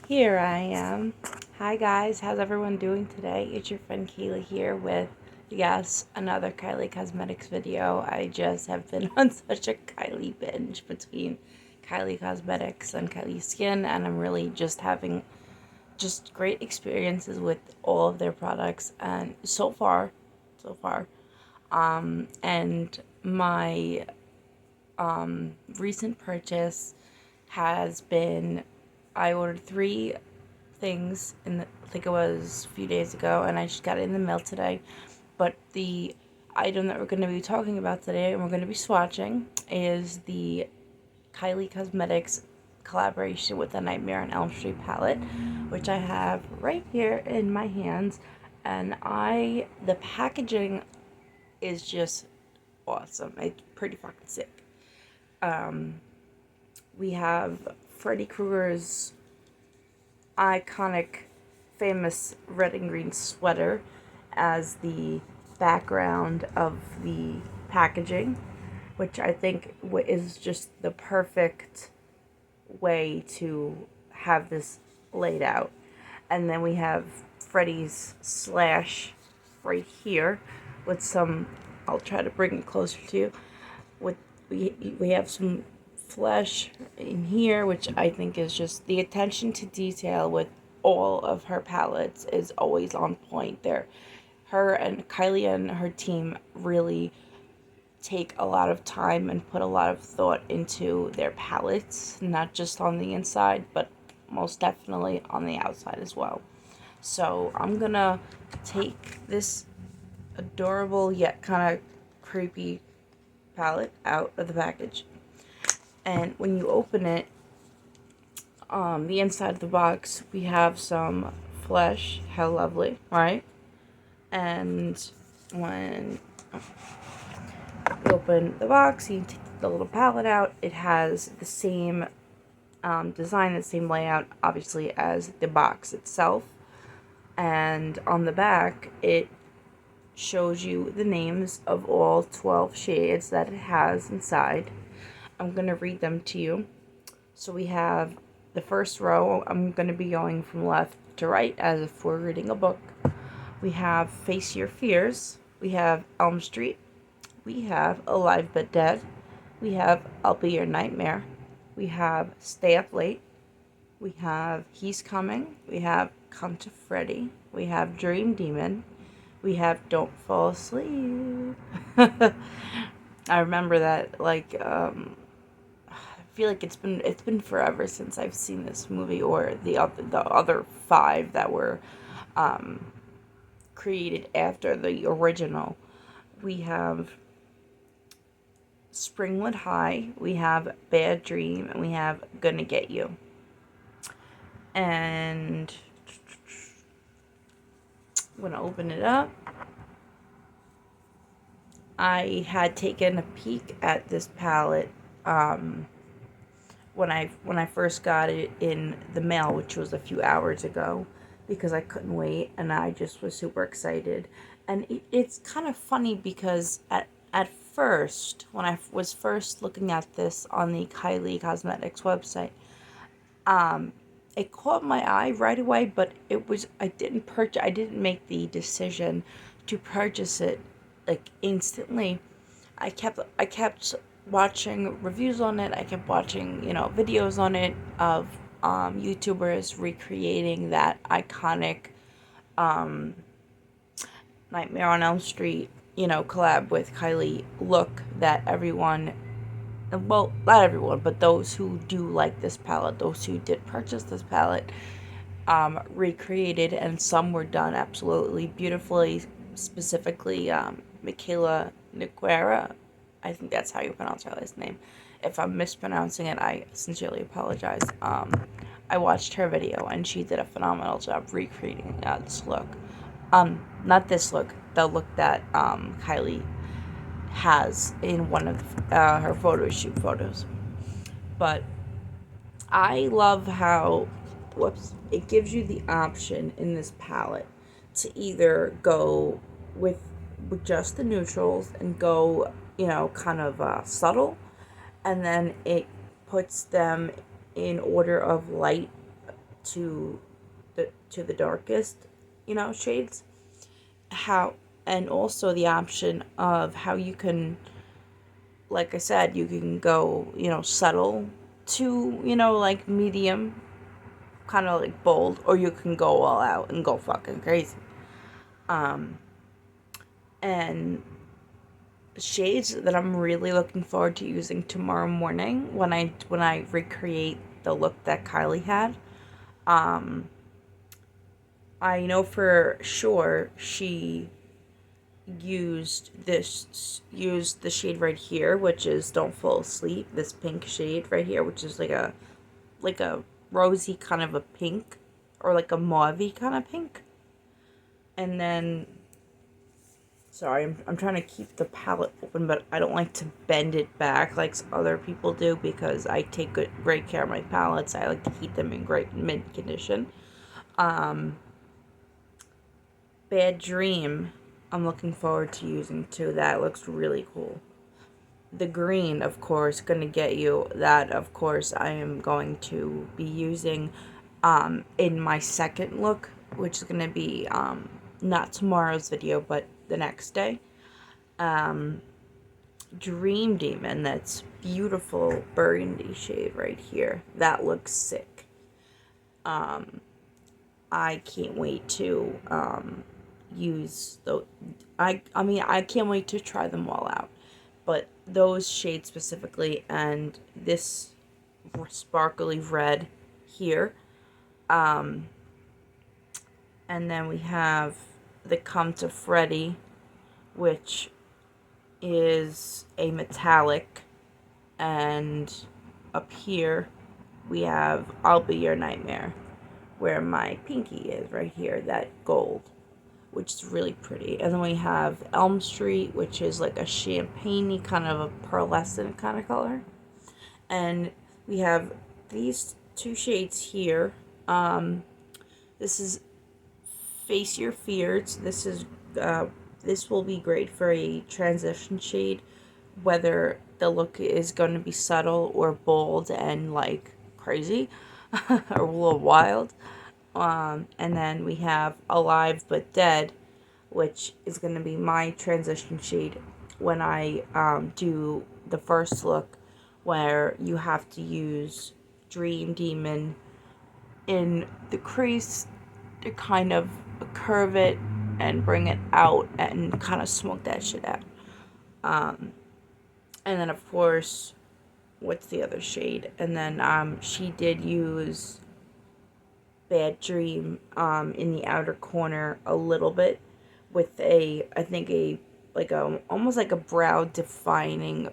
Here I am. Hi guys, how's everyone doing today? It's your friend KYLIE here with, yes, another KYLIE Cosmetics video. I just have been on such a KYLIE binge between KYLIE Cosmetics and KYLIE Skin, and I'm really just having just great experiences with all of their products, and so far. And my recent purchase has been, I ordered 3 things I think it was a few days ago, and I just got it in the mail today. But the item that we're going to be talking about today, and we're going to be swatching, is the KYLIE Cosmetics collaboration with the Nightmare on Elm Street palette, which I have right here in my hands. And the packaging is just awesome. It's pretty fucking sick. We have Freddy Krueger's iconic, famous red and green sweater as the background of the packaging, which I think is just the perfect way to have this laid out. And then we have Freddy's slash right here with some, I'll try to bring it closer to you, with we have some flesh in here, which I think is just the attention to detail with all of her palettes is always on point there. Her and KYLIE and her team really take a lot of time and put a lot of thought into their palettes, not just on the inside, but most definitely on the outside as well. So I'm gonna take this adorable yet kind of creepy palette out of the package. And when you open it, the inside of the box, we have some flesh. How lovely, right? And when you open the box, you take the little palette out. It has the same design, the same layout, obviously, as the box itself. And on the back, it shows you the names of all 12 shades that it has inside. I'm going to read them to you. So we have the first row. I'm going to be going from left to right as if we're reading a book. We have Face Your Fears. We have Elm Street. We have Alive But Dead. We have I'll Be Your Nightmare. We have Stay Up Late. We have He's Coming. We have Come to Freddy. We have Dream Demon. We have Don't Fall Asleep. I remember that, like, I feel like it's been forever since I've seen this movie, or the other 5 that were created after the original. We have Springwood High, we have Bad Dream, and we have Gonna Get You. And I'm gonna open it up. I had taken a peek at this palette when I first got it in the mail, which was a few hours ago, because I couldn't wait and I just was super excited. And it's kind of funny because at first, when I was first looking at this on the KYLIE Cosmetics website, it caught my eye right away, but I didn't make the decision to purchase it like instantly. I kept watching reviews on it. I kept watching, videos on it of YouTubers recreating that iconic Nightmare on Elm Street, collab with KYLIE look that everyone, well, not everyone, but those who do like this palette, those who did purchase this palette, recreated, and some were done absolutely beautifully. Specifically, Michaela Niquera, I think that's how you pronounce her last name. If I'm mispronouncing it, I sincerely apologize. I watched her video, and she did a phenomenal job recreating this look. Not this look, the look that KYLIE has in one of her photo shoot photos. But I love how, it gives you the option in this palette to either go with just the neutrals and go, kind of subtle, and then it puts them in order of light to the darkest, you know, shades. How, and also the option of how you can, like I said, you can go, you know, subtle to, you know, like medium, kind of like bold, or you can go all out and go fucking crazy. And shades that I'm really looking forward to using tomorrow morning when I recreate the look that KYLIE had. I know for sure she used the shade right here, which is Don't Fall Asleep, this pink shade right here, which is like a rosy kind of a pink, or like a mauvey kind of pink. And then, sorry, I'm trying to keep the palette open, but I don't like to bend it back like other people do, because I take great care of my palettes. I like to keep them in great mint condition. Bad Dream, I'm looking forward to using too. That looks really cool. The green, of course, gonna get you. That, of course, I am going to be using in my second look, which is gonna be not tomorrow's video, but the next day. Dream Demon, that's beautiful burgundy shade right here. That looks sick. I can't wait to use the. I mean, I can't wait to try them all out, but those shades specifically, and this sparkly red here, and then we have the Come to Freddy, which is a metallic, and up here we have I'll Be Your Nightmare, where my pinky is right here, that gold, which is really pretty. And then we have Elm Street, which is like a champagne-y kind of a pearlescent kind of color. And we have these two shades here. This is Face Your Fears. This will be great for a transition shade, whether the look is going to be subtle or bold and like crazy or a little wild. And then we have Alive But Dead, which is going to be my transition shade when I do the first look, where you have to use Dream Demon in the crease to kind of curve it and bring it out and kind of smoke that shit out. And then, of course, what's the other shade? And then she did use Bad Dream in the outer corner a little bit with I think almost like a brow defining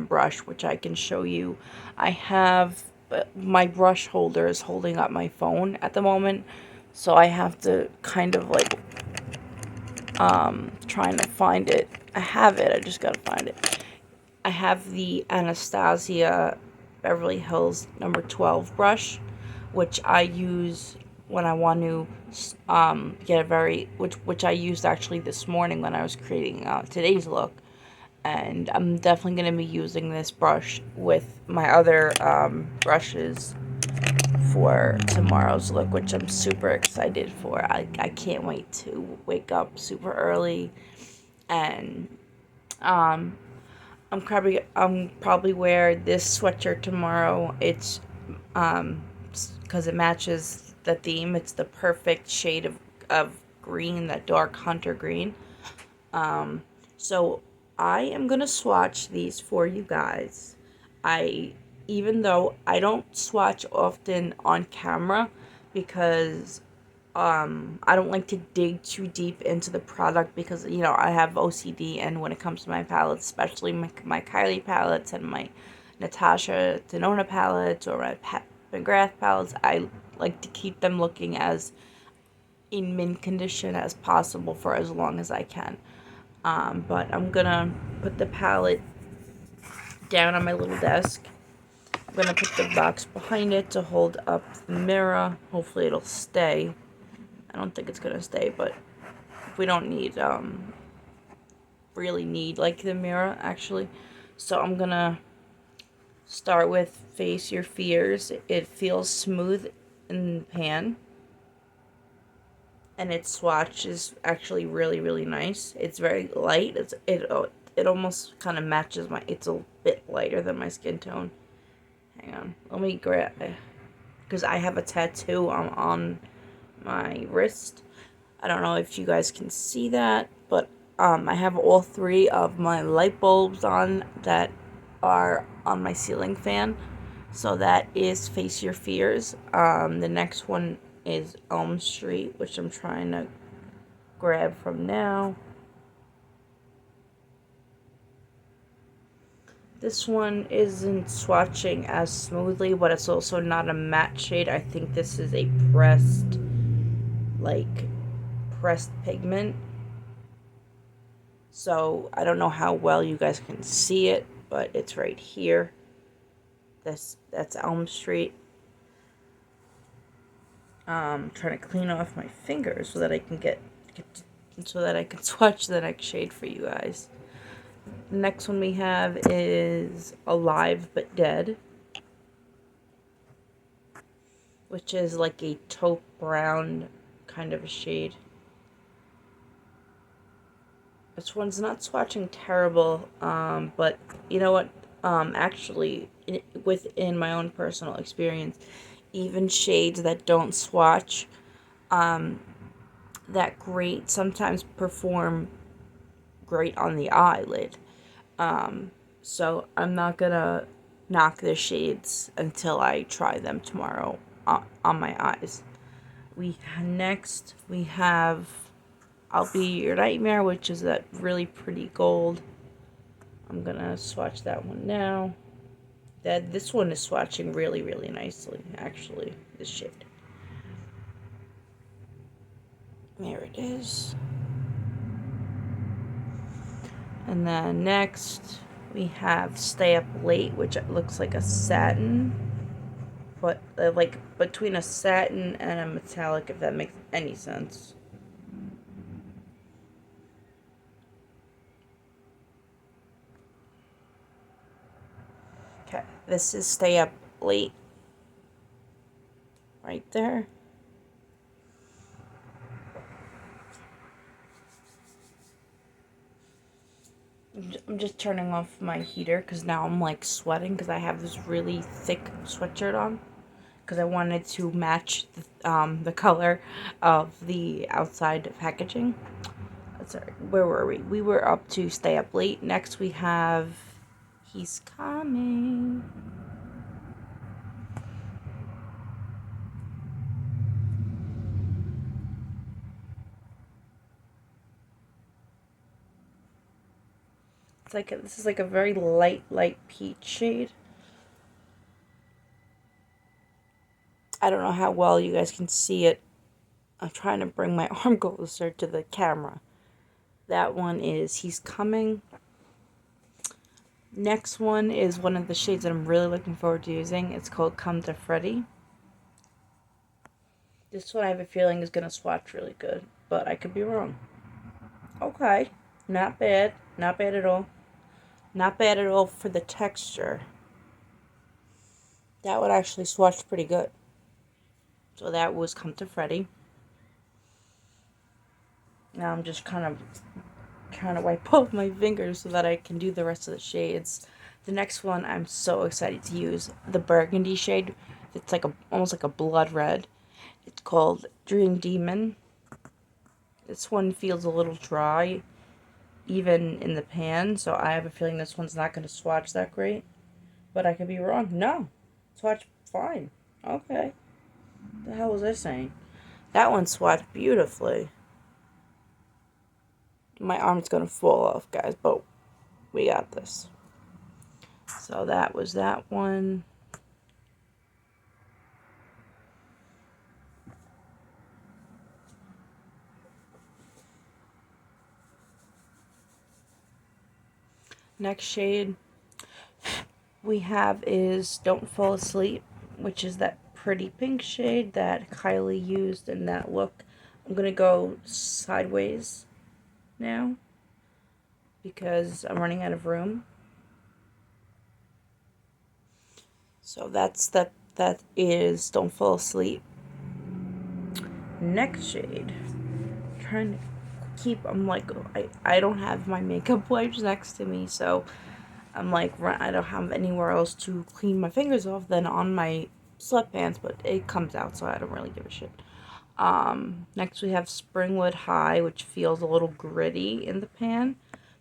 brush, which I can show you. I have, my brush holder is holding up my phone at the moment, so I have to kind of like trying to find it. I have it, I just gotta find it. I have the Anastasia Beverly Hills number 12 brush, which I use when I want to get a which I used actually this morning when I was creating today's look. And I'm definitely going to be using this brush with my other brushes for tomorrow's look, which I'm super excited for. I can't wait to wake up super early, and I'm probably wear this sweatshirt tomorrow. It's because it matches the theme. It's the perfect shade of green, that dark hunter green. So I am gonna swatch these for you guys. Even though I don't swatch often on camera, because I don't like to dig too deep into the product, because, you know, I have OCD, and when it comes to my palettes, especially my KYLIE palettes and my Natasha Denona palettes or my Pat McGrath palettes, I like to keep them looking as in mint condition as possible for as long as I can. But I'm gonna put the palette down on my little desk. I'm gonna put the box behind it to hold up the mirror. Hopefully it'll stay. I don't think it's gonna stay, but we don't really need like the mirror actually. So I'm gonna start with Face Your Fears. It feels smooth in the pan. And its swatch is actually really, really nice. It's very light. It almost kind of matches my, it's a bit lighter than my skin tone. Hang on, let me grab, because I have a tattoo on my wrist. I don't know if you guys can see that, but I have all three of my light bulbs on that are on my ceiling fan. So that is Face Your Fears. The next one is Elm Street, which I'm trying to grab from now. This one isn't swatching as smoothly, but it's also not a matte shade. I think this is a pressed pigment. So I don't know how well you guys can see it, but it's right here. That's Elm Street. Trying to clean off my fingers so that I can so that I can swatch the next shade for you guys. The next one we have is Alive But Dead, which is like a taupe brown kind of a shade. This one's not swatching terrible, but you know what? Actually, within my own personal experience, even shades that don't swatch that great sometimes perform great on the eyelid. So I'm not gonna knock the shades until I try them tomorrow on my eyes. Next we have I'll Be Your Nightmare, which is that really pretty gold. I'm gonna swatch that one now. This one is swatching really, really nicely, actually, this shade. There it is. And then next we have Stay Up Late, which looks like a satin, but like between a satin and a metallic, if that makes any sense. Okay, this is Stay Up Late right there. I'm just turning off my heater because now I'm like sweating because I have this really thick sweatshirt on because I wanted to match the color of the outside packaging. Sorry, where were we? We were up to Stay Up Late. Next we have He's Coming. This is like a very light peach shade. I don't know how well you guys can see it. I'm trying to bring my arm closer to the camera. That one is He's Coming. Next one is one of the shades that I'm really looking forward to using. It's called Come to Freddy. This one I have a feeling is going to swatch really good, but I could be wrong. Okay, not bad. Not bad at all. Not bad at all for the texture. That would actually swatch pretty good. So that was Come to Freddy. Now I'm just kind of trying to wipe off my fingers so that I can do the rest of the shades. The next one I'm so excited to use, the burgundy shade. It's like almost like a blood red. It's called Dream Demon. This one feels a little dry, even in the pan, so I have a feeling this one's not going to swatch that great. But I could be wrong. No, swatch fine. Okay. What the hell was I saying? That one swatched beautifully. My arm's going to fall off, guys, but we got this. So that was that one. Next shade we have is Don't Fall Asleep, which is that pretty pink shade that KYLIE used in that look. I'm going to go sideways now because I'm running out of room. So that is Don't Fall Asleep. Next shade. Trying to keep, I'm like, I don't have my makeup wipes next to me, so I'm like, I don't have anywhere else to clean my fingers off than on my sweatpants, but it comes out, so I don't really give a shit. Next we have Springwood High, which feels a little gritty in the pan,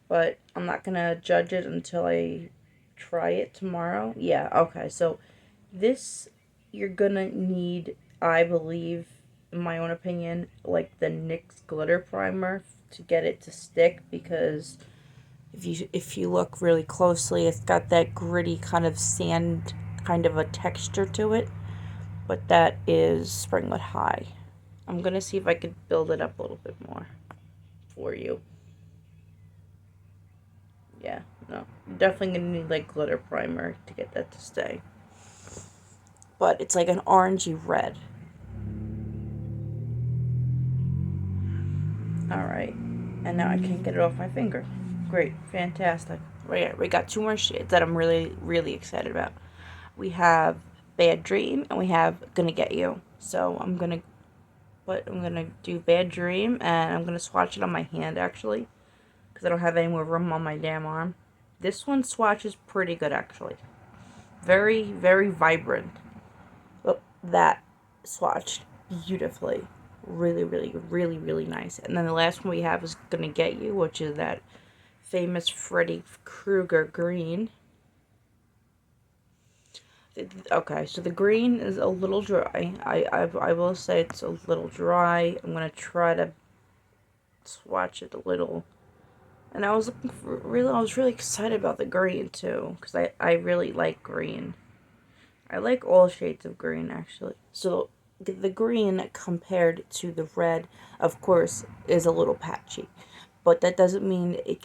but I'm not gonna judge it until I try it tomorrow. Yeah, okay, so this, you're gonna need, I believe, in my own opinion, like the NYX glitter primer to get it to stick, because if you look really closely, it's got that gritty kind of sand kind of a texture to it, but that is Springwood High. I'm gonna see if I could build it up a little bit more for you. Yeah, no, you're definitely gonna need like glitter primer to get that to stay. But it's like an orangey red. Alright, and now I can't get it off my finger. Great, fantastic. Right, we got 2 more shades that I'm really, really excited about. We have Bad Dream and we have Gonna Get You. So I'm gonna do Bad Dream, and I'm gonna swatch it on my hand actually, because I don't have any more room on my damn arm. This one swatches pretty good actually. Very, very vibrant. But that swatched beautifully. Really, really, really, really nice. And then the last one we have is Gonna Get You, which is that famous Freddy Krueger green. Okay, so the green is a little dry. I will say it's a little dry. I'm gonna try to swatch it a little. And I was looking for I was really excited about the green too, because I really like green. I like all shades of green actually. So the green compared to the red, of course, is a little patchy, but that doesn't mean it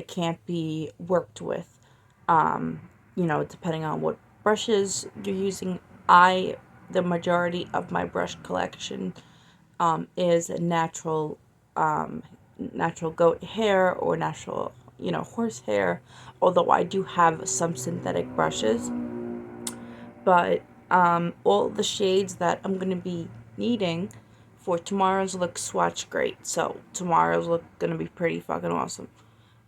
can't be worked with. Depending on what brushes you're using. The majority of my brush collection is natural goat hair or natural, horse hair, although I do have some synthetic brushes. But all the shades that I'm going to be needing for tomorrow's look swatch great. So tomorrow's look going to be pretty fucking awesome.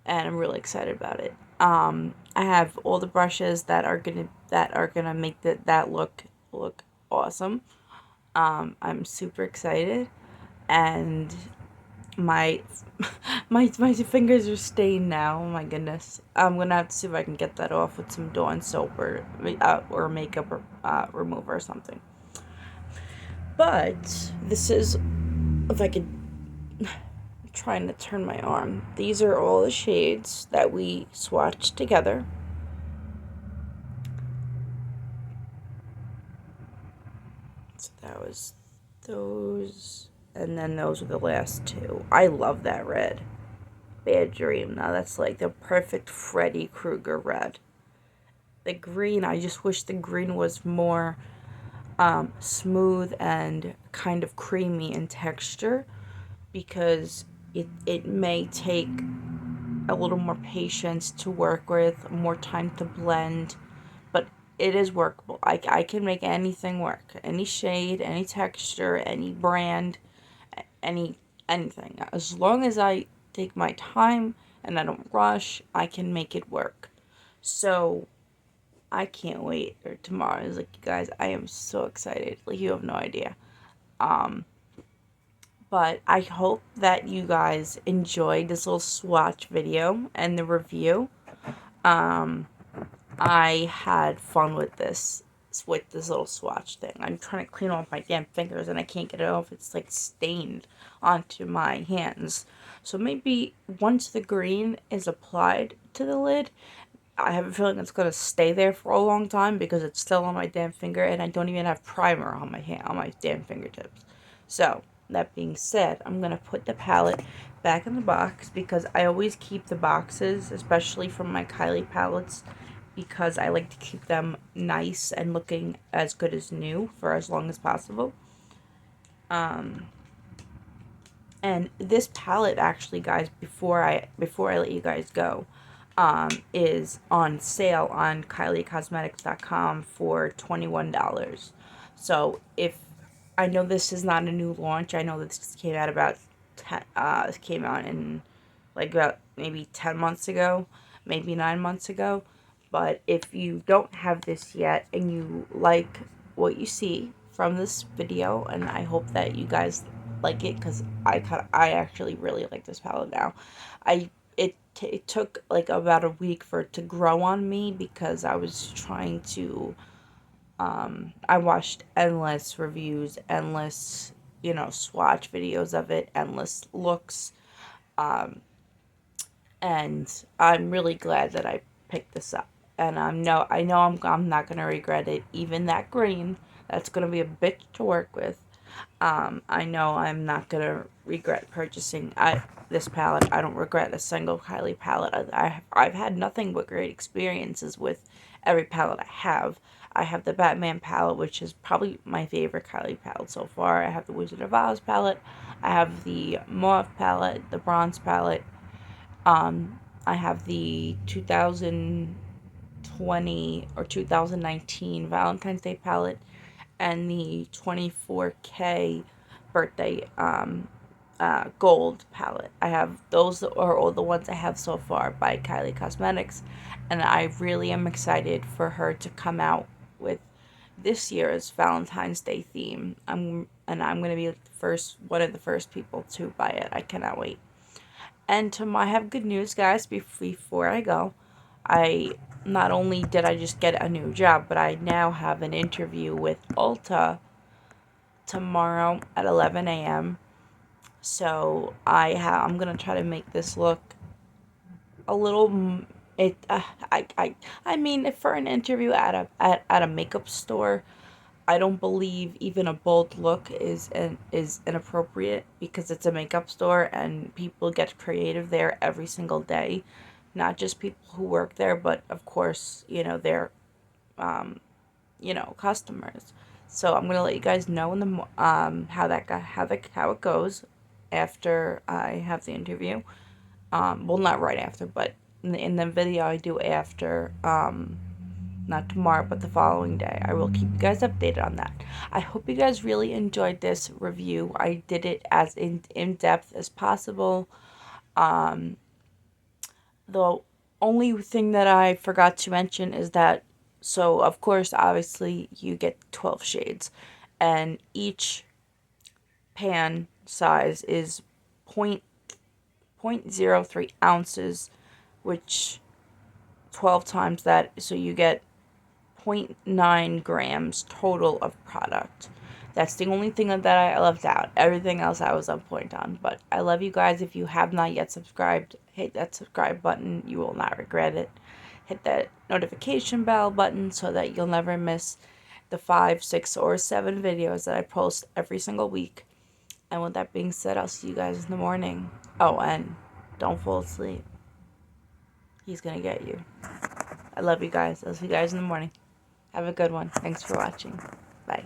And I'm really excited about it. I have all the brushes that are gonna make that look awesome. I'm super excited, and my my fingers are stained now. Oh my goodness! I'm gonna have to see if I can get that off with some Dawn soap or makeup remover or something. But this is, if I could. Trying to turn my arm. These are all the shades that we swatched together. So that was those, and then those are the last 2. I love that red. Bad Dream. Now that's like the perfect Freddy Krueger red. The green, I just wish the green was more smooth and kind of creamy in texture, because it may take a little more patience to work with, more time to blend, but it is workable. I can make anything work. Any shade, any texture, any brand, anything. As long as I take my time and I don't rush, I can make it work. So I can't wait for tomorrow. It's like, you guys, I am so excited. Like, you have no idea. But I hope that you guys enjoyed this little swatch video and the review. I had fun with this little swatch thing. I'm trying to clean off my damn fingers and I can't get it off. It's like stained onto my hands. So maybe once the green is applied to the lid, I have a feeling it's going to stay there for a long time, because it's still on my damn finger and I don't even have primer on my damn fingertips. So, that being said, I'm going to put the palette back in the box, because I always keep the boxes, especially from my KYLIE palettes, because I like to keep them nice and looking as good as new for as long as possible. And this palette, actually, guys, before I let you guys go, is on sale on KylieCosmetics.com for $21. So if I know this is not a new launch. I know this came out about came out in like about maybe 10 months ago, maybe 9 months ago. But if you don't have this yet and you like what you see from this video, and I hope that you guys like it, because I actually really like this palette now. It took like about a week for it to grow on me, because I was trying to I watched endless reviews, endless, swatch videos of it, endless looks, and I'm really glad that I picked this up. And I know I'm not gonna regret it. Even that green, that's gonna be a bitch to work with. I know I'm not gonna regret purchasing this palette. I don't regret a single KYLIE palette. I've had nothing but great experiences with every palette I have. I have the Batman palette, which is probably my favorite KYLIE palette so far. I have the Wizard of Oz palette. I have the Mauve palette, the Bronze palette. I have the 2020 or 2019 Valentine's Day palette, and the 24K birthday gold palette. I have those are all the ones I have so far by KYLIE Cosmetics, and I really am excited for her to come out with this year's Valentine's Day theme. I'm gonna be one of the first people to buy it. I cannot wait. And I have good news, guys. Before I go, I not only did I just get a new job, but I now have an interview with Ulta tomorrow at 11 a.m. So I'm gonna try to make this look a little. I mean, for an interview at a makeup store, I don't believe even a bold look is inappropriate, because it's a makeup store and people get creative there every single day. Not just people who work there, but of course, their customers. So I'm gonna let you guys know in the how it goes after I have the interview. Well, not right after, but in the video I do after. Not tomorrow, but the following day. I will keep you guys updated on that. I hope you guys really enjoyed this review. I did it as in depth as possible. The only thing that I forgot to mention is that, so of course, obviously, you get 12 shades, and each pan size is 0.03 ounces, which 12 times that, so you get 0.9 grams total of product. That's the only thing that I left out. Everything else I was on point on. But I love you guys. If you have not yet subscribed, hit that subscribe button. You will not regret it. Hit that notification bell button so that you'll never miss the 5, 6, or 7 videos that I post every single week. And with that being said, I'll see you guys in the morning. Oh, and don't fall asleep. He's gonna get you. I love you guys. I'll see you guys in the morning. Have a good one. Thanks for watching. Bye.